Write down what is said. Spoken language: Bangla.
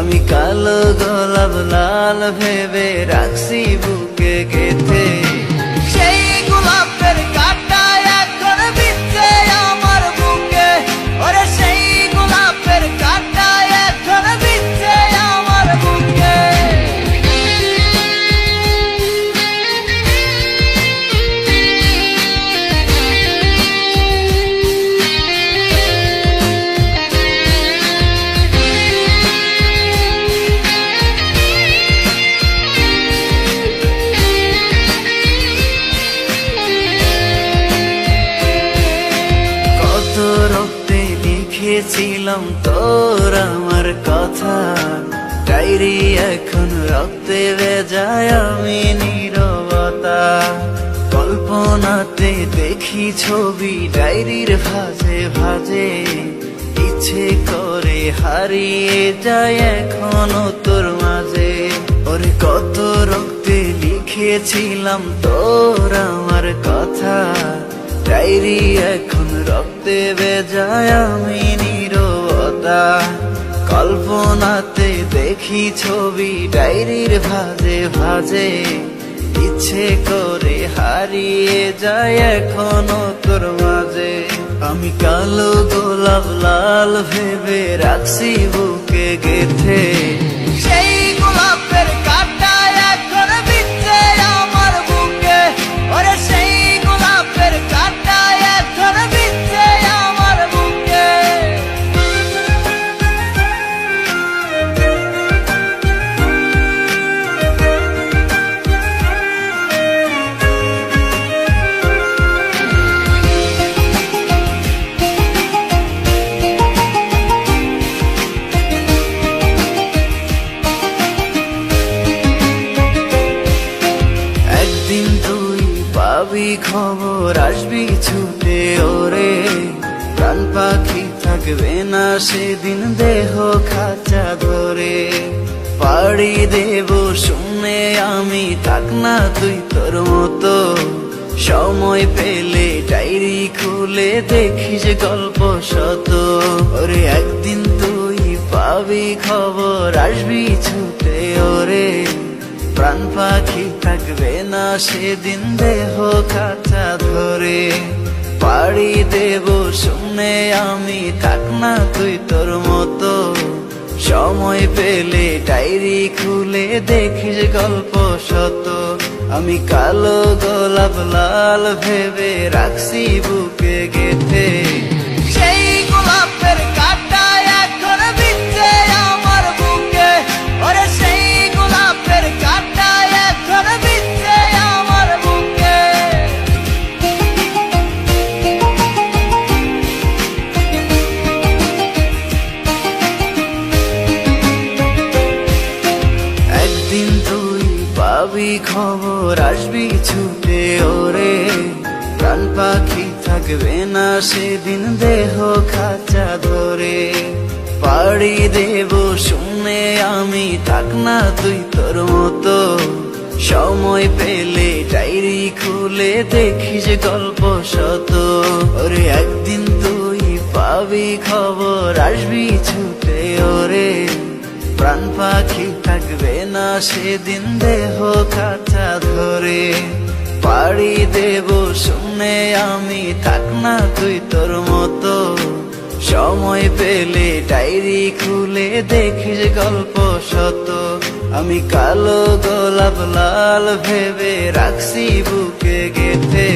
আমি কালো গোলাপ লাল ভেবে রাখছি বুকে গেথে। সেই গোলাপের কাঁটা এখন বিচ্ছে আমার বুকে, ওরে সেই গোলাপের কাঁটা এখন বিচ্ছে আমার বুকে। রক্তে লিখেছিলাম তোর আমার কথা, ডায়েরি এখন রক্তে ভেজায় আমি নীরবতা। কল্পনাতে দেখি ছবি ডায়েরির ভাঁজে ভাঁজে, ইচ্ছে করে হারিয়ে যায় এখনো তোর মাঝে। ওরে কত রক্তে লিখেছিলাম তোর আমার কথা, ডায়েরি এখন রক্তে ভেজায় আমি নীরবতা। কল্পনাতে দেখি ছবি ডায়েরির ভাঁজে ভাঁজে, ইচ্ছে করে হারিয়ে যায় এখনো তোর মাঝে। আমি কালো গোলাপ লাল ভেবে রাখছি বুকে গেথে। সেই গোলাপের কাঁটা এখন বিচ্ছে আমার বুকে, ওরে সেই গোলাপের কাঁটা এখন বিচ্ছে আমার বুকে। একদিন তুই পাবি খবর, আসবি ছুটে ওরে, প্রাণ পাখি থাকবে না সেদিন দেহ খাঁচা ধরে। পাড়ি দেব শুনে আমি, থাক না তুই তোর মতো, সময় পেলে ডায়েরি খুলে দেখিস গল্প শত। ওরে একদিন তুই পাবি খবর, আসবি ছুটে ওরে, প্রাণ পাখি থাকবে না সেদিন দেহ খাঁচা ধরে। পাড়ি দেব শুনে আমি, থাক না তুই তোর মতো, সময় পেলে ডায়েরি খুলে দেখিস গল্প শত। আমি কালো গোলাপ লাল ভেবে রাখছি বুকে গেথে। সেই গোলাপের কাঁটা এখন বিচ্ছে আমার বুকে, ওরে সেই গোলাপের কাঁটা এখন বিচ্ছে আমার বুকে। একদিন তুই পাবি খবর, আসবি ছুটে ওরে, প্রাণ পাখি থাকবে না সেদিন দেহ খাঁচা ধরে। পাড়ি দেব শুনে আমি, থাক না তুই তোর মতো, সময় পেলে ডায়েরি খুলে দেখিস গল্প শত। ওরে একদিন তুই পাবি খবর, আসবি ছুটে ওরে, প্রাণ পাখি থাকবে না সেদিন দেহ খাঁচা ধরে। পাড়ি দেব শুনে আমি, থাক না তুই তোর মতো, সময় পেলে ডায়েরি খুলে দেখিস গল্প শত। আমি কালো গোলাপ লাল ভেবে রাখছি বুকে গেথে।